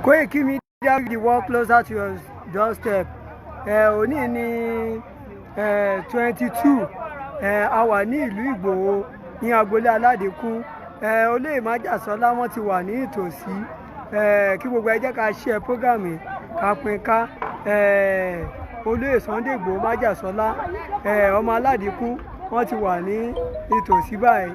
Koiki Media, the world closer to your doorstep. Òní ní 22 a wà ní ìlú Ìgbòho ní agboolé Aládìkún. Olóyè Májàsọ́lá wọ́n ti wà ní ìtòsí. Kí gbogbo ẹ jẹ́ ká share program yìí ká pín ká. Olóyè Sunday Ìgbòho Májàsọ́lá ọmọ Aládìkún wọ́n ti wà ní ìtòsí báyìí.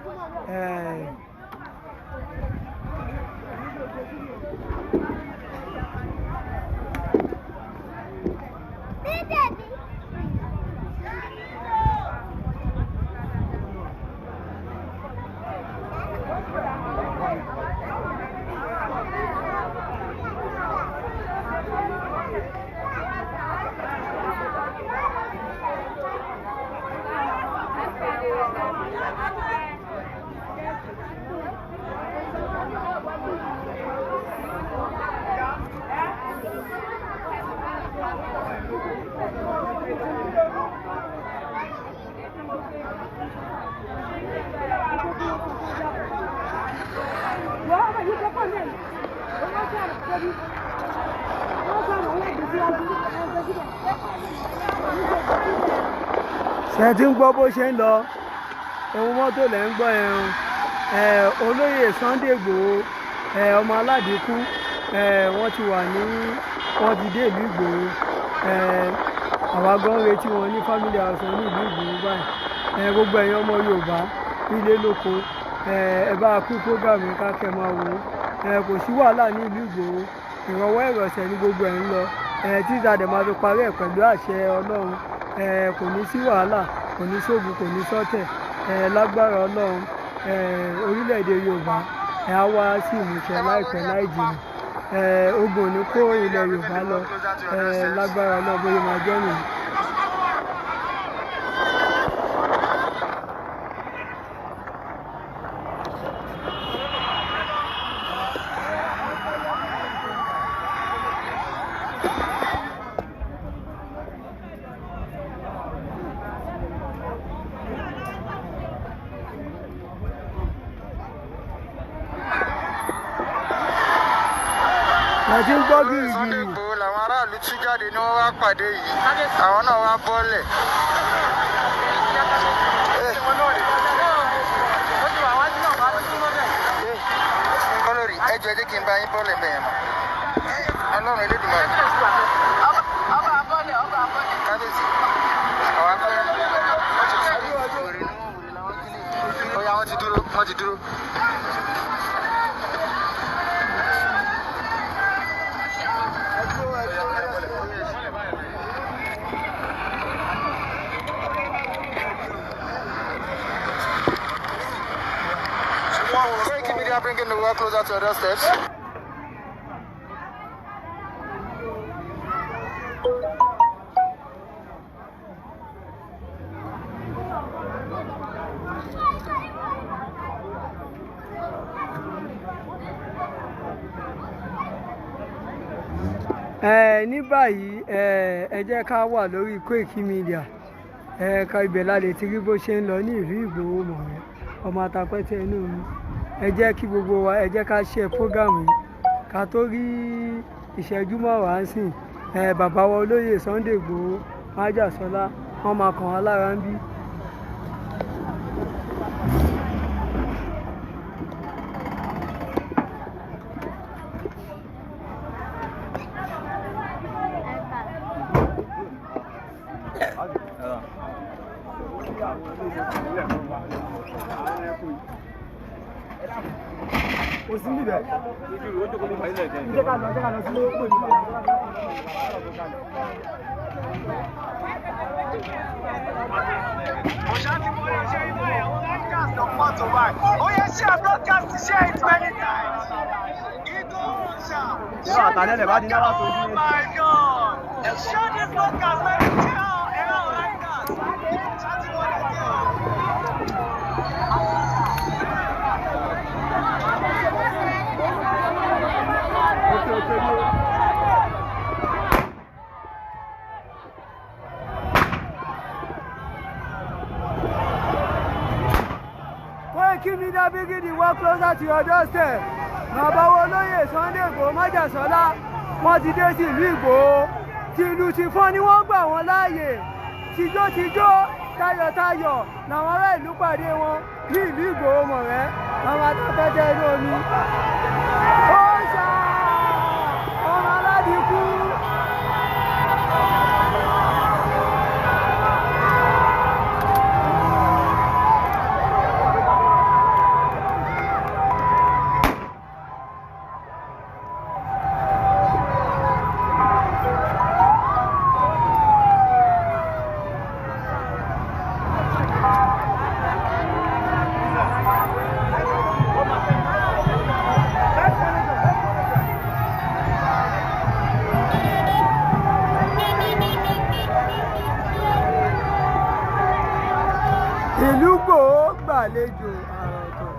Ṣé ti ń gbọ́ bó ṣe ń lọ ohun mọ́tò lẹ́ ń gbọ́ ẹ̀rùn olóyè Sunday Ìgbòho ọmọ Aládìkún wọ́n ti wà ní wọ́n ti dé ìlú Ìgbòho àwa gan retí wọn ní family house ní ìlú Ìgbòho báyìí gbogbo ẹ̀yin ọmọ Yorùbá nílé lóko ẹ bá kú program kákẹ́ máa wò ó kò sí wàhálà ní ìlú Ìgbòho ìrọ̀wọ́ ìrọ̀sẹ̀ ní gbogbo ẹ̀ ń lọ tí ìdàdẹ̀ máa fi parí ẹ̀ pẹ̀lú àṣẹ Ọlọ́run kò ní sí wàhálà kò ní sóògùn kò ní sọ́tẹ̀ lágbára Ọlọ́run orílẹ̀-èdè Yorùbá á wá sí ìmúṣẹ láìpẹ́ láì jìnnà ogun ò ní kó ilẹ̀ Yorùbá lọ lágbára Ọlọ́run bóyá máa jẹ́ nìyí. Àti ń gbọ́ gírígírí. Sunday Ìgbòho làwọn aráàlú tú jáde ni wọ́n wá pàdé yìí àwọn náà wá bọ́lẹ̀. Olórí ẹjọ́ ẹ jẹ́ kí n bá yín bọ́lẹ̀ bẹ́ẹ̀ mọ́. Ọlọ́run Elédùmarè. Kábíyèsí àwọn akọ́yà. Ó yá wọ́n ti dúró wọ́n ti dúró. Koiki Media bringing the world closer to your doorsteps. Ní báyìí ẹ jẹ́ ká wà lórí Koiki Media ká ibẹ̀ la lè ti rí bó ṣe ń lọ ní ìlú Ìgbòho mọ̀rẹ́ ọmọ Atapẹ́tẹ́ inú mi ẹ jẹ́ kí gbogbo wa ẹ jẹ́ ká share program yìí ká tó rí ìṣẹ́jú mọ́wàá ń sìn bàbá wa olóyè Sunday Ìgbòho Májàsọ́lá wọ́n máa kàn wá lára ń bí. Oh yes, share broadcast, share it many times. Oh my God! Share this broadcast, let it tell around like that. Koiki Media bringing the world closer to your doorstep. bàbá wo lóyè Sunday Igboho májàsọ́lá wọ́n ti dé sí ìlú Ìgbòho tìlù tìfọ́n ni wọ́n gbà wọ́n láàyè tìjó tayọ̀tayọ̀ làwọn ará ìlú pàdé wọn ní ìlú Ìgbòho mọ̀rẹ́ àwọn atafẹ́jẹ́ inú omi. Ó ṣá ọmọ aládìkú. Ìlú Ìgbòho gbàlejò àrà ọ̀tọ̀.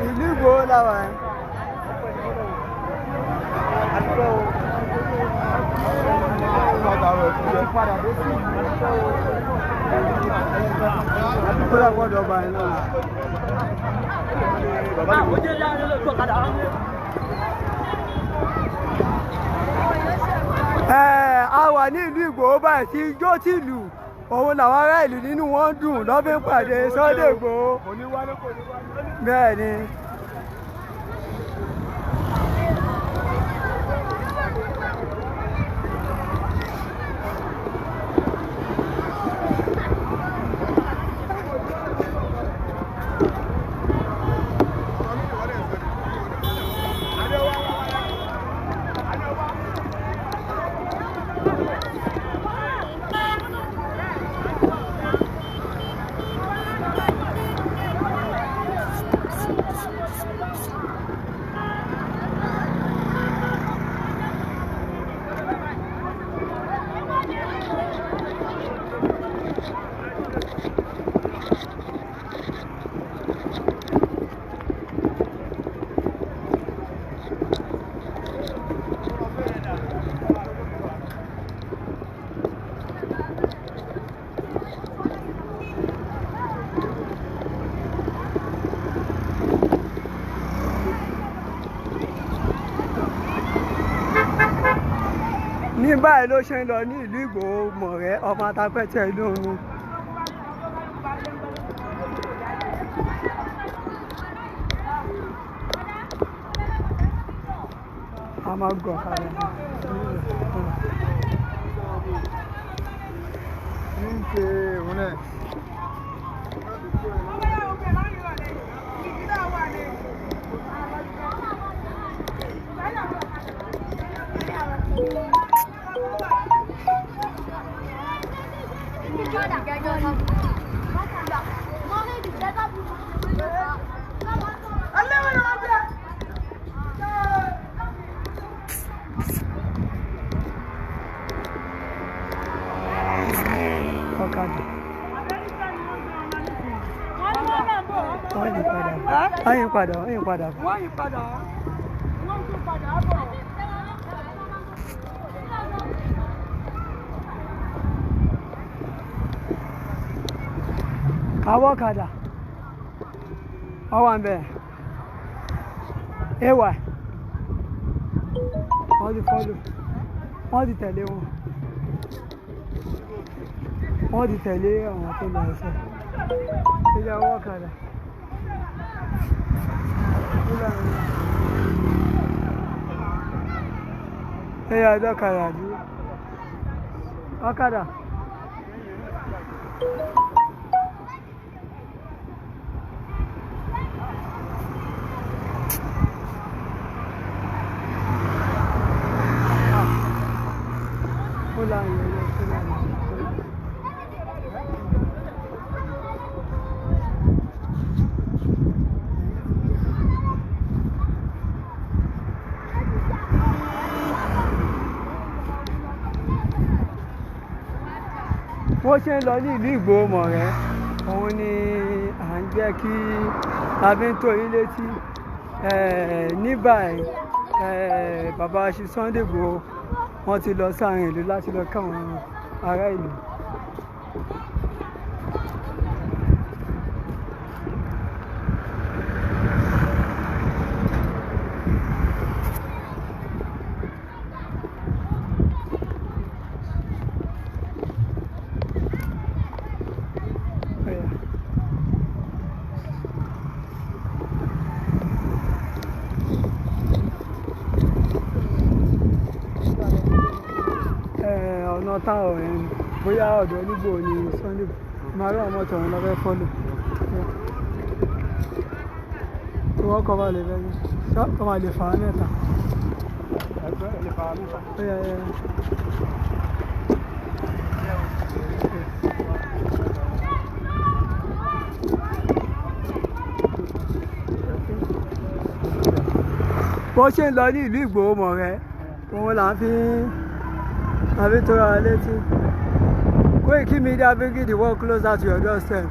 Ìlú Ìgbòho làwà ẹ́. Kódà gbọ́dọ̀ ọba ẹ̀ náà. A wà ní ìlú Ìgbòho báyìí tí ijó tìlù òun làwọn ará ìlú nínú wọn dùn lọ́fíń pàdé Sunday Igboho. Bẹ́ẹ̀ ni. Ní báyìí ló ṣe ń lọ ní ìlú Ìgbòho mọ̀rẹ́ ọmọ atapẹ́tẹ̀ inú omi. A máa gọ̀ kalẹ̀. Ayin padà. Àwọ̀ kadà. Ọwọ́ àmbẹ̀. Ewa. Wọ́n ti fọ́lù. Wọ́n ti tẹ̀lé wọn. Wọ́n ti tẹ̀lé àwọn tó lọ ẹsẹ̀. Ilé àwọ̀ kadà. Hey, I don't care. Okada. bó ṣe ń lọ ní ìlú Ìgbòho-Mọ̀rẹ́ òun ni à ń jẹ́ kí a fi ń tó yín létí ní báyìí bàbá ṣe Sunday Igboho wọ́n ti lọ sáàrin ìlú láti lọ káwọn ará ìlú. ọ̀nà táwọn ọ̀rẹ́ ni bóyá ọ̀dọ̀ onígbò ni Sunday máa rí àwọn mọ́tò ọ̀hún lọ́fẹ́ fọ́lò tí wọ́n kọ́ bá lè fẹ́ yín kọ́ máa lè fà á mẹ́ta. bó ṣe ń lọ ní ìlú Ìgbòho-Mọ̀rẹ́ òun là ń fi tó ra létí. Koiki Media bringing the world closer to your doorstep.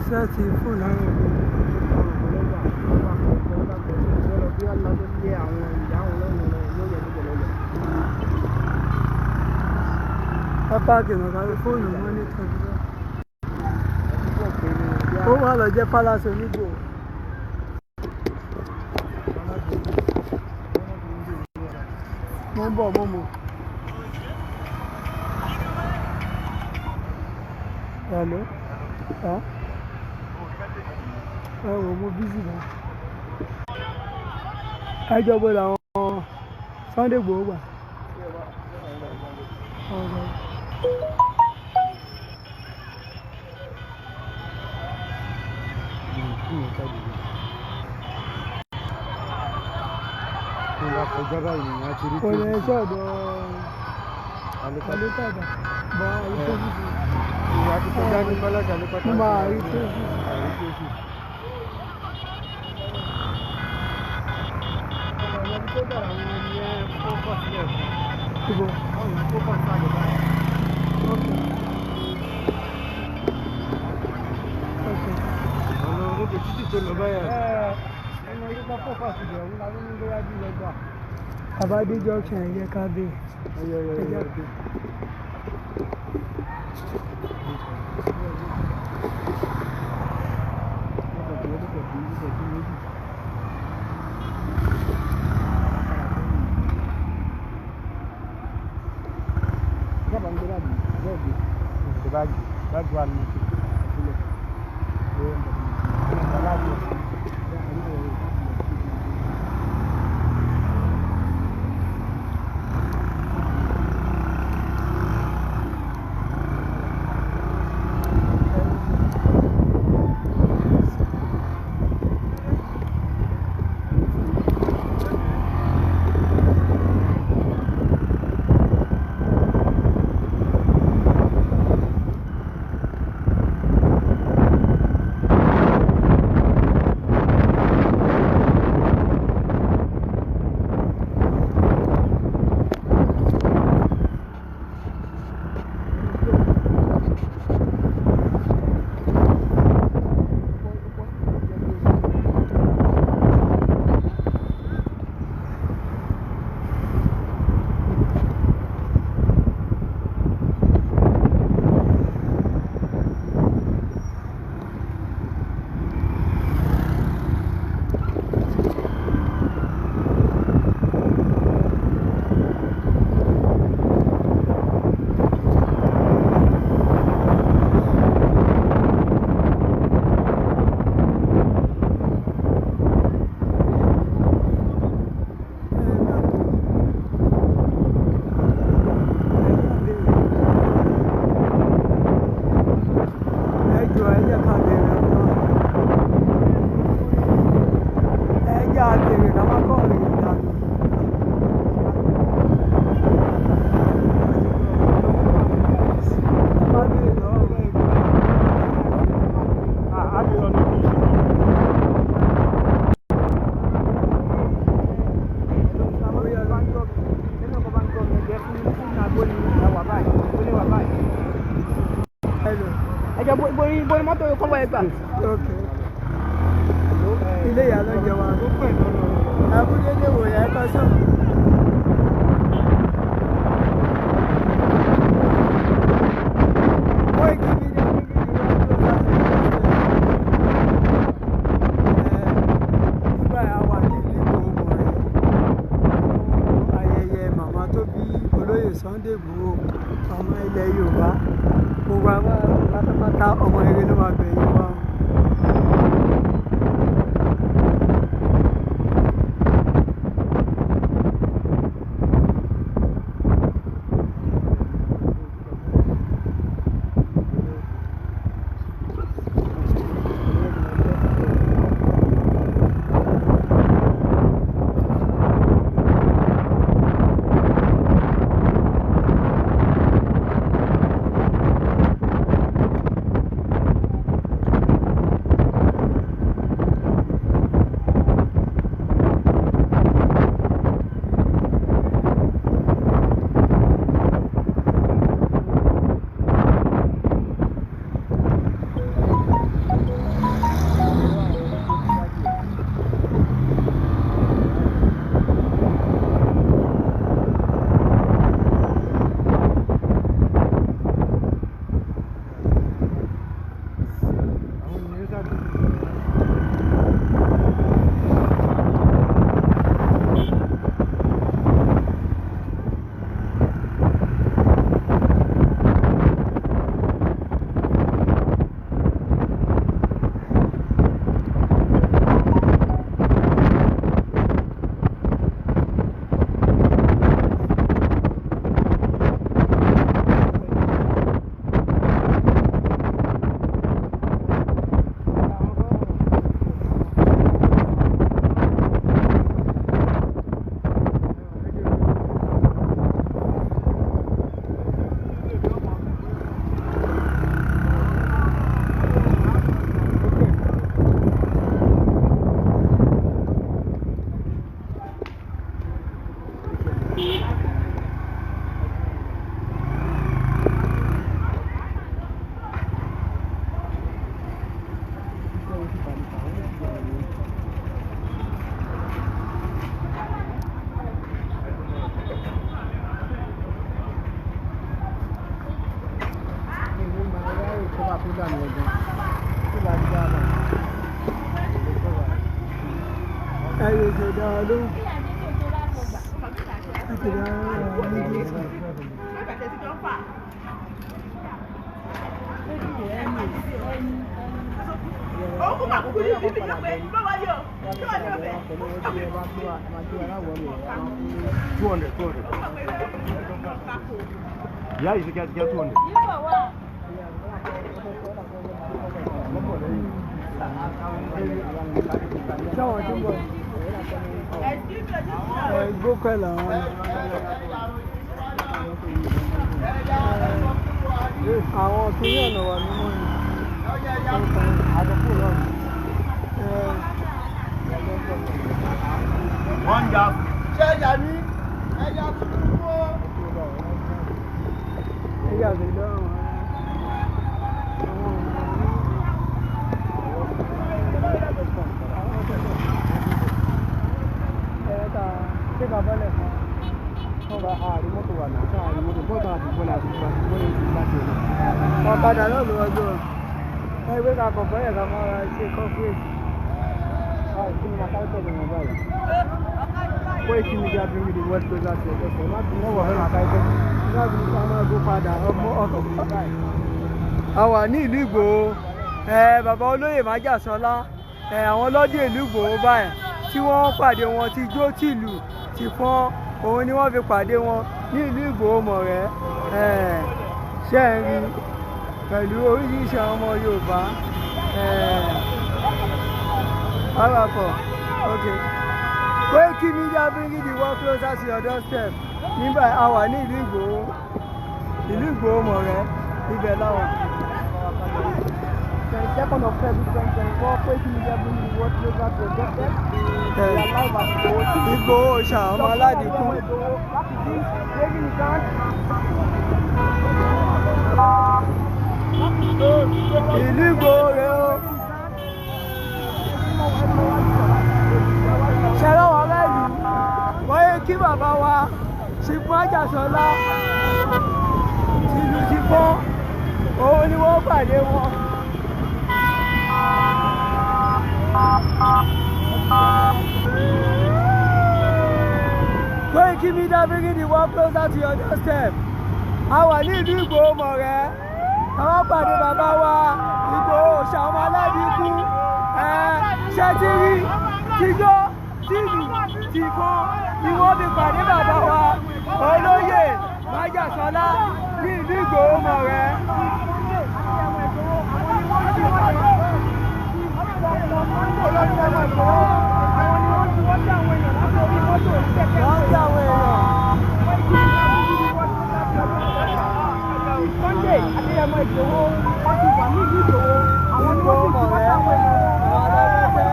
Sẹ́ẹ̀tì fóònù àwọn pápákì náà kárí fóònù wọn ní tọ́jú ó wà lọ jẹ́ palace Onígbò. mo ń bọ̀ mo mọ̀. Hello? Wo mo bísí náà. Ẹjọ́ bó làwọn Sunday Igboho gbà. Kò ní ẹṣẹ́ ọ̀dọ̀ Alẹ́tàdà bọ́ àríkèsí. Ìyá tó kọjá ní Bọ́lájà ní pátá. Mo máa àríkèsí. Tó dára àwọn ẹni ẹ fọ́kọ̀ sílẹ̀ fún ọ̀nà fọ́kọ̀ sáàlẹ̀ báyìí. Ọ̀nà orókè títì tó lọ báyà. Ẹnu orí bá fọ́kọ̀ sílẹ̀ ọ̀hún la ní bóyá bí lọ́gbà. Àbádé junction ẹ̀yẹ ká dé. Ẹ̀yẹ dé. Báàgì wà nínú ìpínlẹ̀. bàbá kọ́ rè é dànù. Bàbá béèrè lọ́wọ́ rẹ̀ gbọ́. Ibo ni mọ́tò kọ́wọ́ ẹ gbà. Ilé ìyá ló jẹ wa. Abúlé lè wò yá ẹ̀ka sàn. Nígbà yà wà ní ìlú Ìgbòho rẹ̀. Ayẹyẹ màmá tó bí olóyè Sunday Igboho ọmọ ilẹ̀ Yorùbá. Gbogbo àwọn pátápátá ọmọ eré ló máa gbẹ̀yìn wa. Ayo sudah lu. Yeah, you should get 200. Gbókè làwọn àwọn kìíní ọ̀nà wà mímọ́ ni àdókò lọ́rùn. One gap. Ṣé ẹ̀yà ní ẹ̀yà tuntun fún ẹ̀yà tó lọ́rùn. Ṣé bàbá lẹ̀ fún ọba ààrí mọ́tò wà náà sáà mọ́tò bọ́ọ̀tà àti bọ́ọ̀lá àti bọ́ọ̀lá láti ọ̀nà. Ọ̀kadà náà ló wọ́jọ́ ẹgbẹ́ ká kọ̀ọ̀kan yẹ̀ ká máa ṣe kọ́fíìsì. Kí ni màkà tẹ̀lé wọn báyìí? Wọ́n ìkí mi jáde níbi west coast láti ọjọ́ kan láti mọ́wọ́ fẹ́ màkà tẹ̀lé. Láti ní ọmọ ẹgbẹ́ padà ọmọ ọkọ̀ mi báyìí. A wà ní ìlú Ìgbòho. Bàbá olóyè Májàsọ́lá àwọn ọlọ́dẹ ìlú Ìgbòho báyìí tí wọ́n pàdé wọn ti jó tìlù ti fọ́n òun ni wọ́n fi pàdé wọn ní ìlú Ìgbòho mọ̀rẹ́ ṣe ń rí pẹ̀lú oríṣiríṣi àwọn ọmọ Yorùbá awakọ̀ ok Koiki Media bringing the world closer to your doorstep. Nígbà a wà ní ìlú Ìgbòho mọ̀rẹ́ ibẹ̀ láwà. 22nd of February 2024, Koiki Media bringing the world closer to your doorstep. We are live at Ìgbòho Òòṣà ọmọ Aládìkú. Ìlú Ìgbòho rẹ̀ o. Ṣẹlẹ̀ wà mẹ́lì, wọ́n yé kí bàbá wa Ṣìfún Àjàsọ́lá tìlù ti fọ́, òun ni wọ́n pàdé wọn. Koiki Media bringing the world closer to your doorstep. A wà ní ìlú Ìgbòho mọ̀rẹ́, àwọn pàdé bàbá wa Ìgbòho Òòṣà ọmọ Aládìkú. Ṣé ti rí tijó tìlù tìbọn ni wọ́n fi pàdé bàbá wa olóyè Májàsọ́lá ní ìlú Ìgbòho mọ̀rẹ́. Sunday Adéyẹmọ Ìgbòho wọ́n ti wà ní ìlú Ìgbòho. Àwọn ni wọ́n ti wọ́n ti àwọn èèyàn.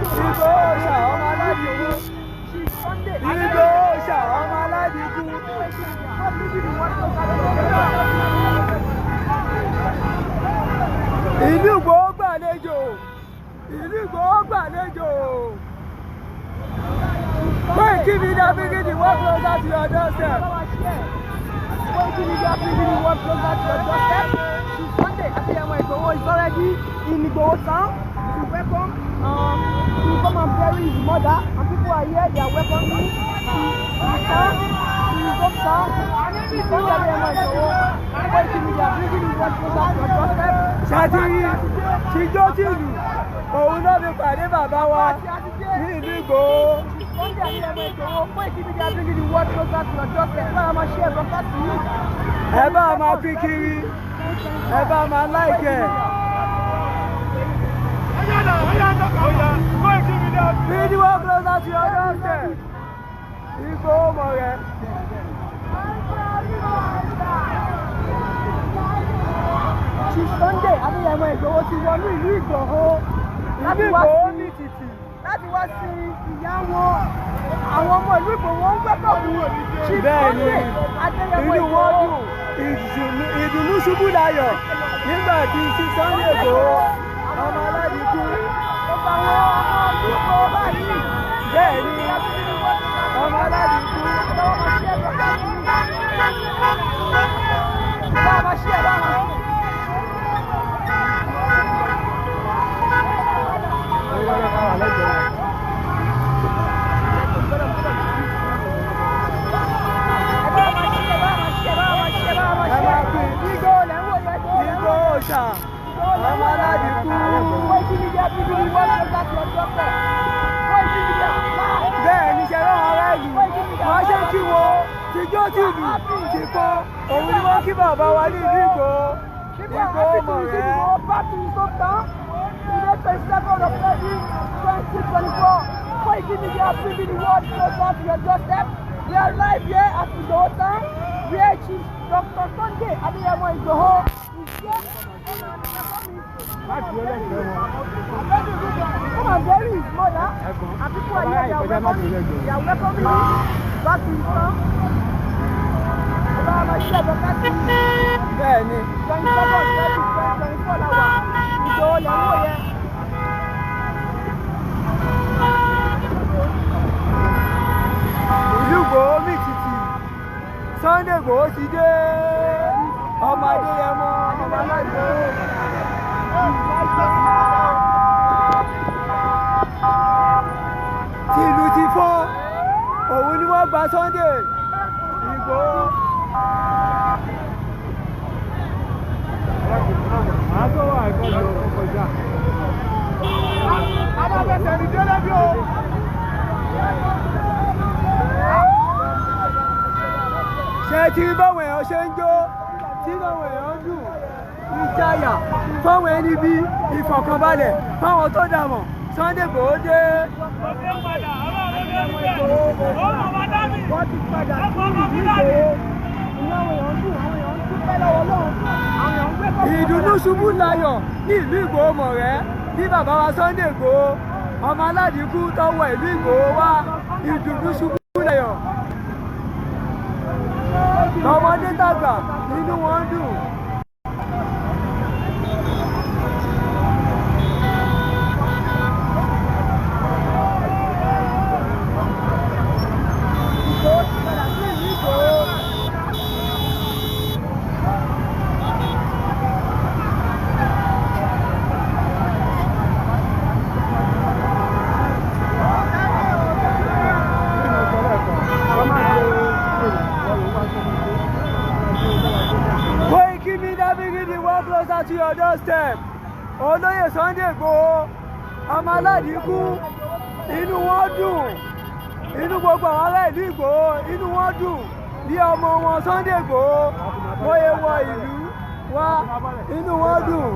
Ìgbòho Òòṣà ọmọ Aládìkú. Ìgbòho Òòṣà ọmọ Aládìkú. Ìlú Ìgbòho gbàlejò. Ìlú Ìgbòho gbàlejò. Koiki Media bringing the world closer to your doorstep. Koiki Media bringing the world closer to your doorstep. Sunday Adéyẹmọ Ìgbòho is already in Ìgbòho town. To welcome, to come and bury his mother, and people are here. They are welcoming his town, his hometown. Sunday Adéyẹmọ Ìgbòho. Koiki Media bringing the world closer to your doorstep. Ṣàtìrí tijó tìlù òun náà fi pàdé bàbá wa ní ìlú Ìgbòho. Sunday Adéyẹmọ Ìgbòho. Koiki Media bringing the world closer to your doorstep. Báwo máa ṣe ẹ̀rọ káàsì yìí? Ẹ bá máa fi kiri, ẹ bá máa láìkẹ̀. Bring the world closer to your doorstep. Ìgbòho mọ̀rẹ́. Chief Sunday Adéyẹmọ Ìgbòho ti wọnú ìlú Ìgbòho Ìlú Ìgbòho ní títì. láti wá sí ìyá wọn. Àwọn ọmọ ìlú Ìgbòho ń gbẹ́kọ̀ fún Chief Sunday Adéyẹmọ Inú wọn Ìgbòho. dùn, ìdùnnú ṣubú láyọ̀ nígbà tí Chief Sunday Ìgbòho ọmọ Aládìkú. Gbogbo àwọn ọmọ ìlú Ìgbòho báyìí. Bẹ́ẹ̀ ni ọmọ Aládìkú. Báwo máa ṣe ẹ̀rọ káàkiri? Báwo máa ṣe ẹ̀rọ àwọn? Ìgbòho Òòṣà ọmọ Aládìkú. Koiki Media bringing the world closer to your doorstep. Koiki Media live. Bẹ́ẹ̀ ni ṣe rán ará ìlú, wọ́n ṣe kí wo tijó tìlù tìkọ́, òun ni wọ́n kí bàbá wa ní ìlú Ìgbòho. Ìgbòho mọ̀rẹ́. Back to his hometown. Today, 22nd of February 2024. Koiki Media bringing the world closer to your doorstep. We are live here at Ìgbòho town, where Chief Dr. Sunday Adéyẹmọ Ìgbòho is here. Come and bury his mother, and people are here. They are welcoming him back to his town. Bẹ́ẹ̀ ni 22nd February 2024 la wà. Ìgbòho lẹ́ ń wò yẹn. ìlú Ìgbòho mì tìtì. Sunday Ìgbòho ti dé. Ọmọ Adéyẹmọ ọmọ Aládìkú. Tìlù ti fọ́, òun ni wọ́n gba Sunday Ìgbòho. Ṣé tí báwọn èèyàn ṣe ń jó, tí báwọn èèyàn ń dùn, ìjayà fáwọn ẹni bí ìfọ̀kànbalẹ̀ fáwọn tó dàmọ̀ Sunday Igboho dé. wọ́n ti padà sí ìlú Ìgbòho ìyá àwọn èèyàn dùn àwọn èèyàn dúpẹ́ lọ́wọ́ Ọlọ́run àwọn èèyàn gbé kọ́. ìdùnnú ṣubú layọ̀ ní ìlú Ìgbòho mọ̀rẹ́ bí bàbá wa Sunday Igboho ọmọ aládìíkú tọwọ́ ìlú Ìgbòho wá ìdùnnú ṣubú layọ̀ ọmọdé dàgbà nínú wọn dùn. Closer to your doorstep. Olóyè Sunday Igboho ọmọ aládìíkú inú wọn dùn inú gbogbo àwọn ará ìlú Ìgbòho inú wọn dùn bí ọmọ wọn Sunday Igboho bóyá wọ ìlú wa inú wọn dùn.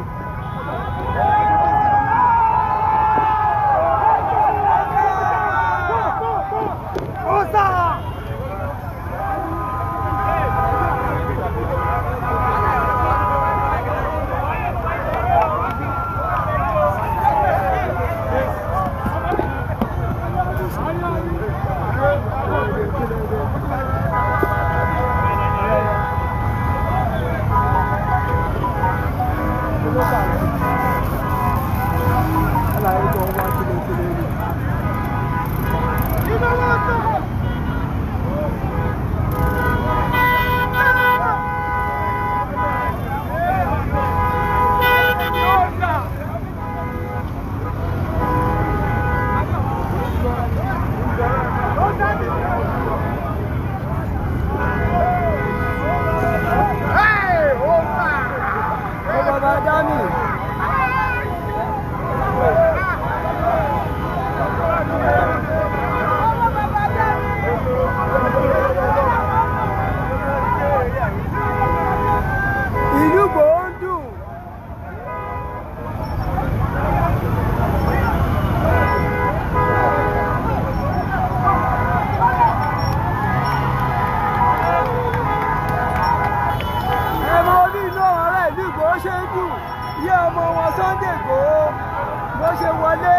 Sunday Igboho bó ṣe wọlé.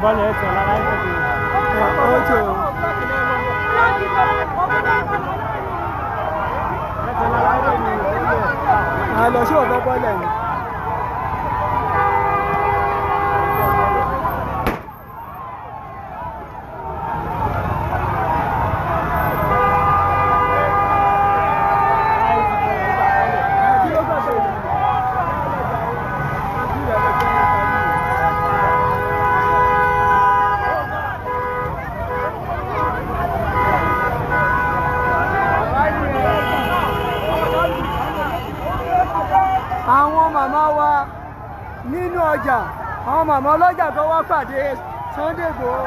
Vale, eso, la raíz de lọ sí ọ̀dọ́ bọ́lẹ̀ ni. Àwọn màmá wa nínú ọjà àwọn màmá ọlọ́jà tó wá pàdé Sunday Igboho.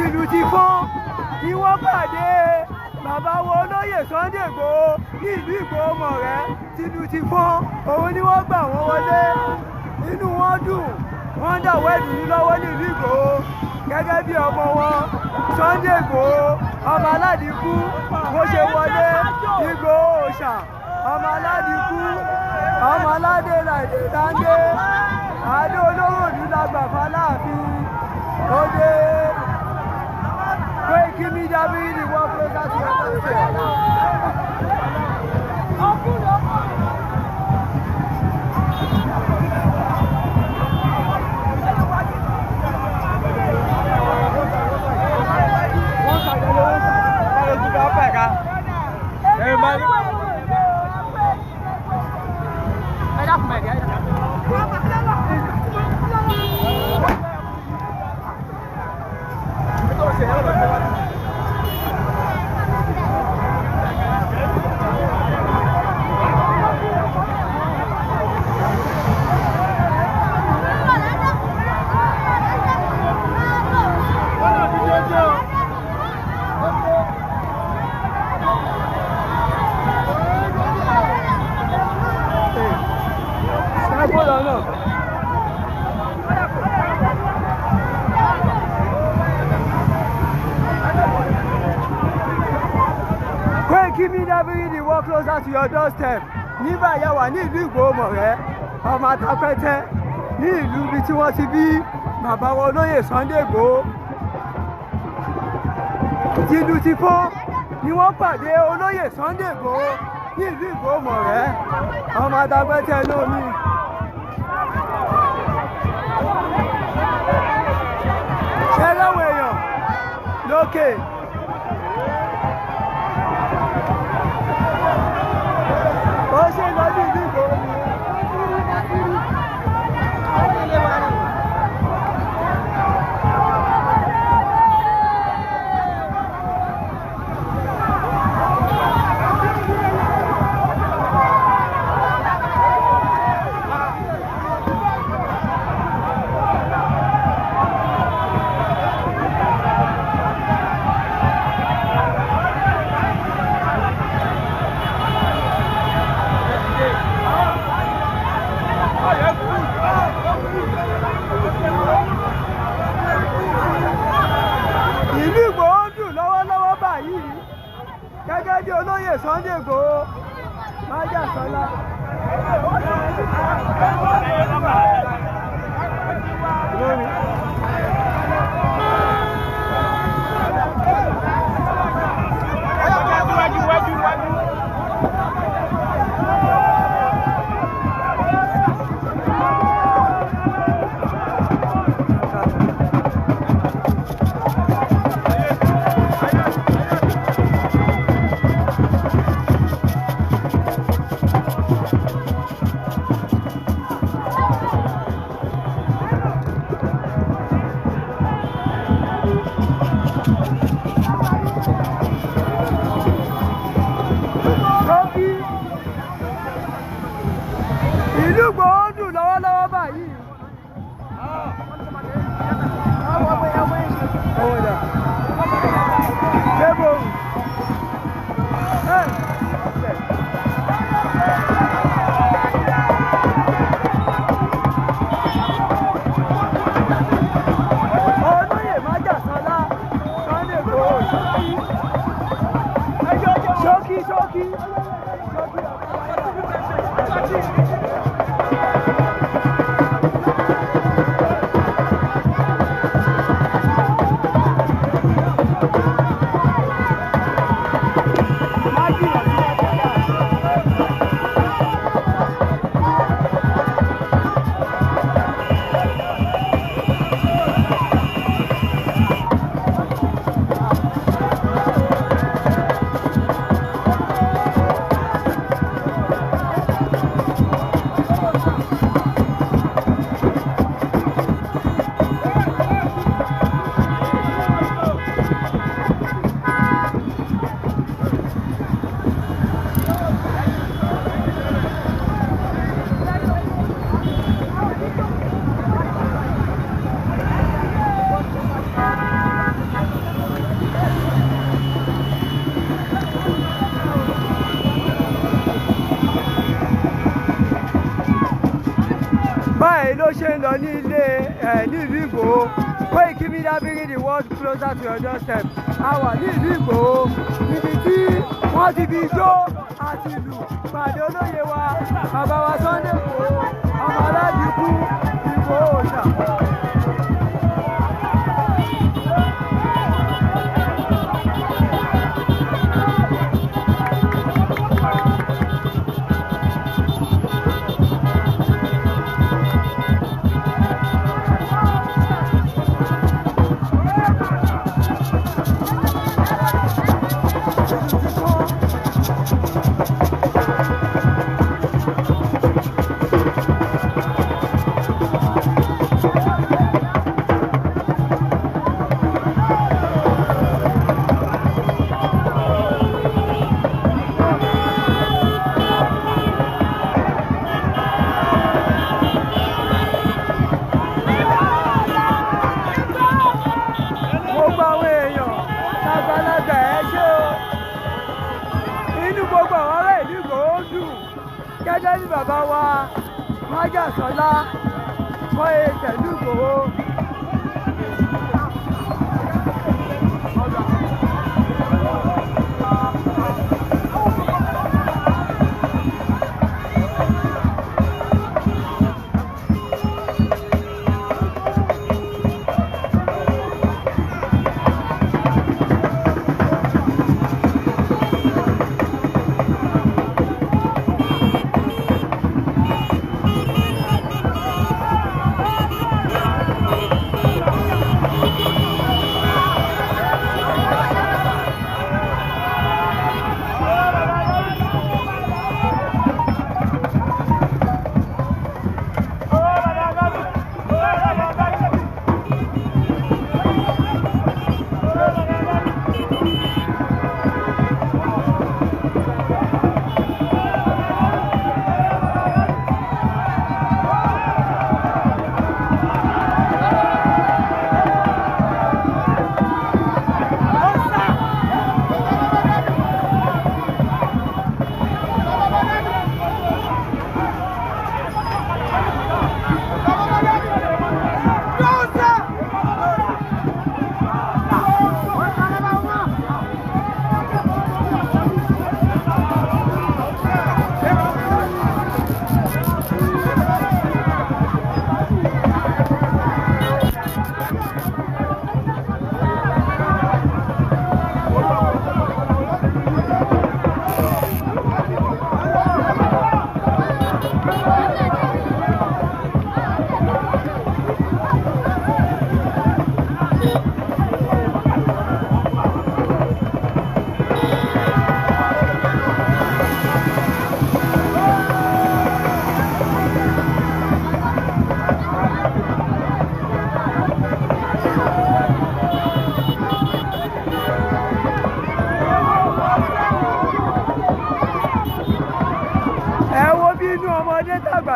Ìlù ti fọ́n kí wọ́n pàdé bàbá wo olóyè Sunday Igboho ní ìlú Ìgbòho mọ̀rẹ́ tìlù ti fọ́n òun ni wọ́n gbà wọ́n wọlé inú wọn dùn wọ́n ń dàwọ́ ìdùnnú lọ́wọ́ ní ìlú Ìgbòho gẹ́gẹ́ bí ọmọ wọn Sunday Igboho ọmọ aládìkú bó ṣe wọlé Ìgbòho òòṣà ọmọ aládìkú ọmọ aládé làdé dáńdé adé olówó ìdúdàgbà fàlàfin òde Koiki Media bringing the world closer to your doorstep. Koiki Media bringing the world closer to your doorstep. Nígbà yà wà ní ìlú Ìgbòho-mọ̀rẹ́ ọmọ Atapẹ́tẹ́ ní ìlú ibi tí wọ́n ti bí bàbá wọn olóyè Sunday Igboho. Tìlù tìfọ́ ni wọ́n pàdé olóyè Sunday Igboho ní ìlú Ìgbòho-mọ̀rẹ́ ọmọ Atapẹ́tẹ́ lómi. Ṣé lọ́wọ́ èèyàn lókè? Ó ṣe lọ ní ìlú Ìgbòho ni. Ìlú Ìgbòho ń dùn lọ́wọ́lọ́wọ́ báyìí gẹ́gẹ́ bí olóyè Sunday Igboho Májàsọ́lá. Ìlú Ìgbòho ń dùn lọ́wọ́lọ́wọ́ báyìí. Olóyè Májàsọ́lá Sunday Igboho ṣókí. Báyìí ló ṣe ń lọ ní ilé nílùú Ìgbòho Koiki Media bringing the world closer to your doorstep. A wà ní ìlú Ìgbòho níbi tí wọ́n ti fi ijó àti ìlú pàdé olóyè wa bàbá wa Sunday Igboho ọmọ Aládìkú Ìgbòho Òòṣà. Gẹ́gẹ́ bí bàbá wa Májàsọ́lá kọ́ tẹ̀lú Ìgbòho.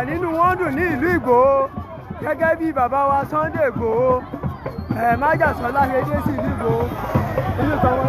Nínú wọn dùn ní ìlú Ìgbòho gẹ́gẹ́ bí bàbá wa Sunday Igboho Májàsọ́lá ṣe dé sí ìlú Ìgbòho inú tọwọ́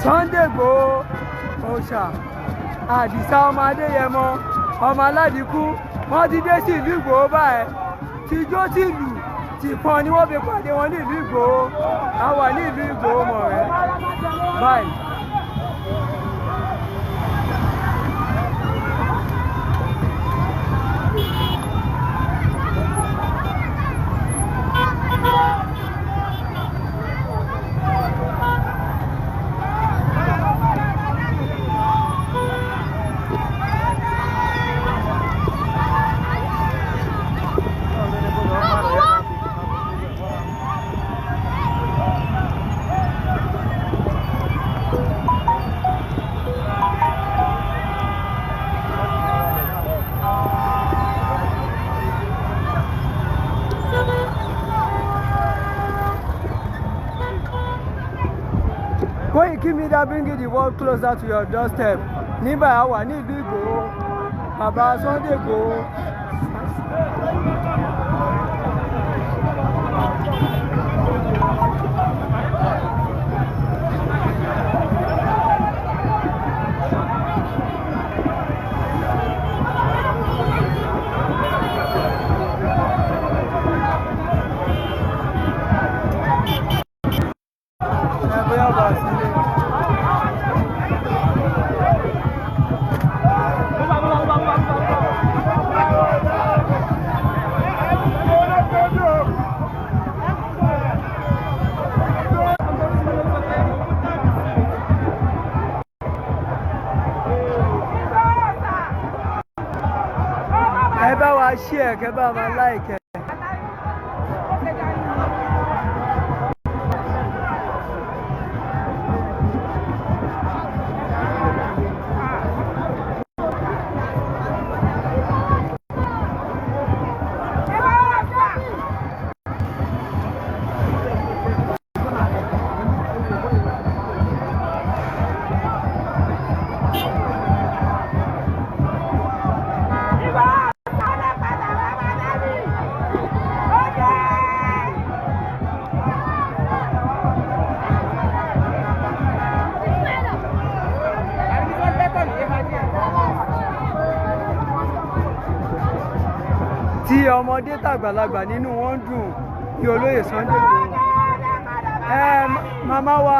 Sunday Igboho Òòṣà Àdìsá ọmọ Adéyẹmọ ọmọ Aládìkú wọ́n ti dé sí ìlú Ìgbòho báyìí tijó tìlù tìpọn ni wọ́n fi pàdé wọn ní ìlú Ìgbòho a wà ní ìlú Ìgbòho mọ̀ rẹ́ báyìí. Koiki Media bringing the world closer to your doorstep. Nígbà yà wà ní ìlú Ìgbòho, bàbá Sunday Ìgbòho. Ẹ bá wa share, kẹ́ bá wa like. Tí ọmọdé tàgbàlagbà nínú wọn dùn kí olóyè Sunday Igboho. Màmá wa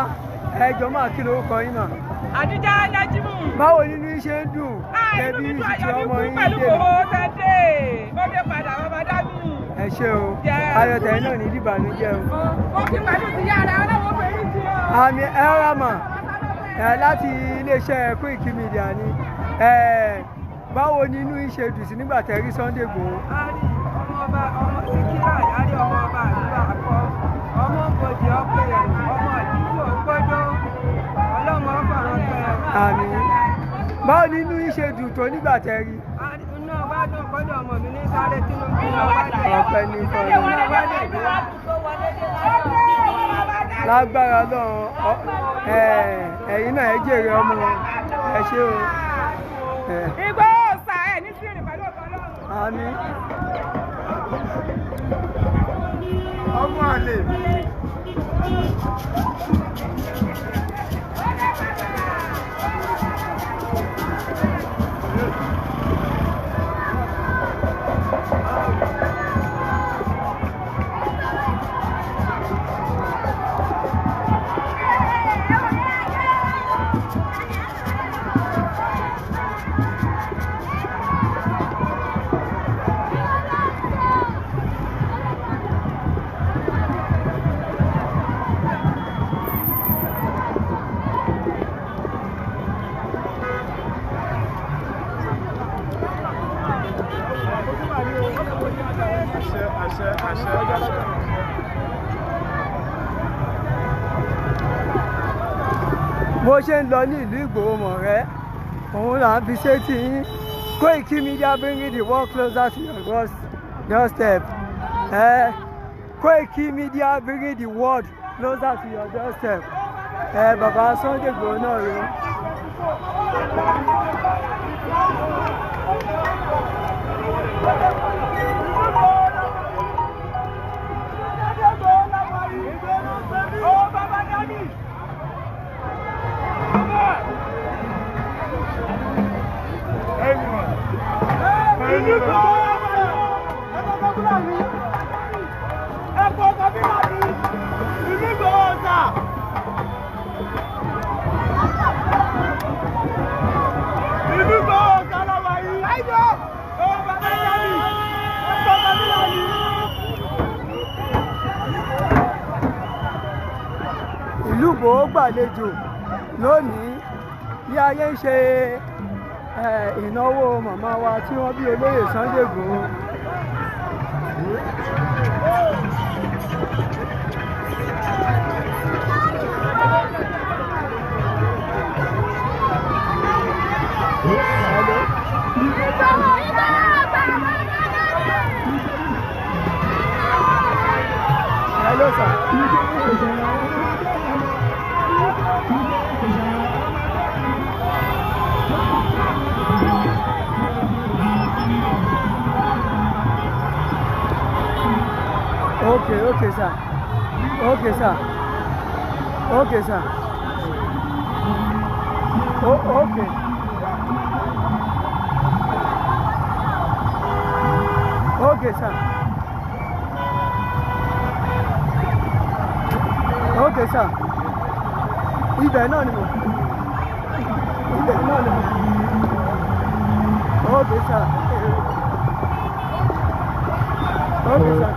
ẹjọ́ máa kí lórúkọ yín mà. Àdìjà Nájímù. Báwo nínú yín ṣe ń dùn kẹbí ìṣìṣẹ́ ọmọ yín dé? Pẹ̀lú owó tẹ́tẹ́ ó dé padà ọmọ dání. Ẹ ṣé o ayọ̀tẹ̀ náà ní ìdìbànújẹ́ o. Ó kí pẹ̀lú ti yára ọlọ́wọ́ pẹ̀lú ti ọ. Àmì ẹ̀rọ̀mà láti iléeṣẹ́ Koiki Media ni. Báwo nínú yín ṣe dùn sí nígbà tẹ́ rí Sunday Igboho? A rí ọmọ ọba ọmọ Síkírà a rí ọmọ ọba àdúrà akọ ọmọ bòjì ọpẹyẹ ọmọ àdúgbò gbọdọ ọlọmọ ọfọràn tẹ. Àmì báwo nínú yín ṣe dùn tó nígbà tẹ́ rí? Inú ọba dùn kọ́dọ̀ ọmọ mi ní sáré Tinubu ọba dẹ̀. Ọpẹ́ ní fọlọ́. Lágbára náà ẹ̀yin náà ẹ jèrè ọmọ ẹ ṣé o. Igboho ọ̀sà ẹ̀ ní sírìn pẹ̀lú ọ̀gá Ọlọ́run. Àmín. ọmọ àlè. Bó ṣe ń lọ ní ìlú Ìgbòho mọ̀rẹ́ òun là ń fi sétí yín. Koiki Media bringing the world closer to your doorstep. Koiki Media bringing the world closer to your doorstep. Bàbá Sunday Igboho náà rèé. ìlú Ìgbòho gbàlejò lónìí bí ayé ń ṣe ìnáwó màmá wa tí wọ́n bí olóyè Sunday Igboho. Hello, sir. Okay, sir. Okay, sir. Okay, sir. Oh, okay. Okay, sir. Okay, sir. Ibẹ̀ náà ni mo. Okay, sir. Okay, sir.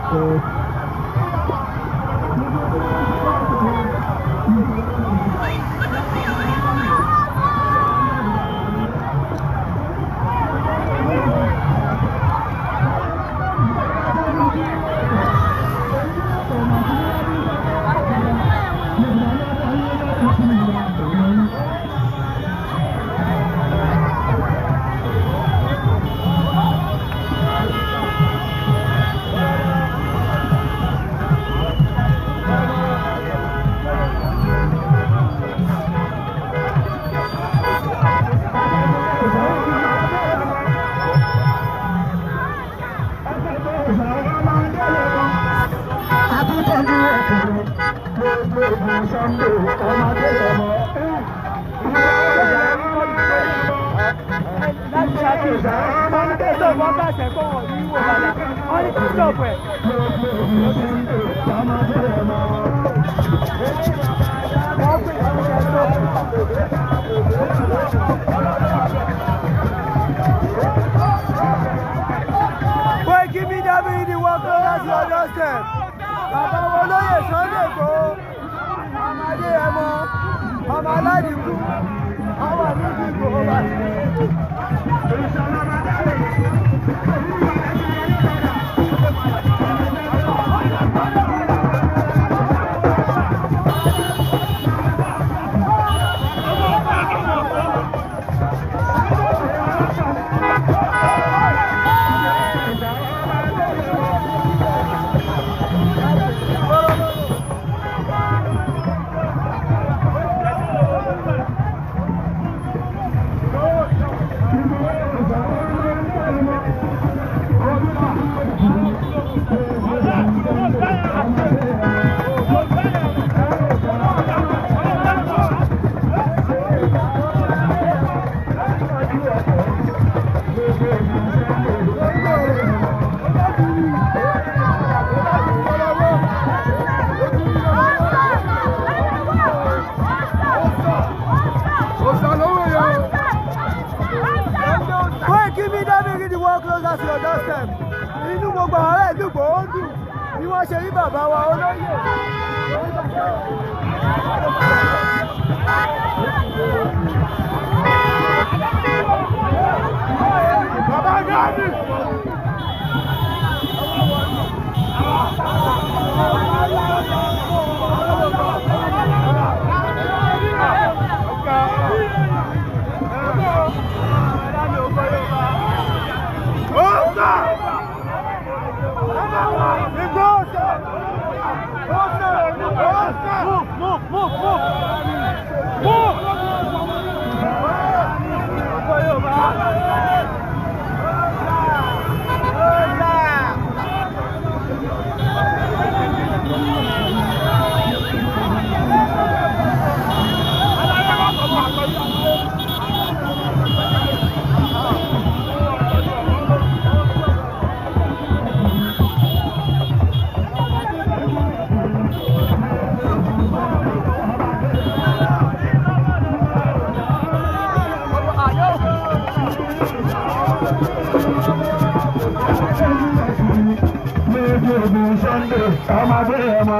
Give me that video, walk over your doorstep. Bàbá olóyè Sunday Igboho, ọmọ Adéyẹmọ, ọmọ Aládìkú, ọmọ níbi Igboho báyìí. Closer to your doorstep. Inú gbogbo àwọn ìlú Ìgbòho dùn bí wọ́n ṣe rí bàbá wa olóyè. Bàbá Gani. Move! Sunday, ọmọ abẹ́rẹ́ ọmọ.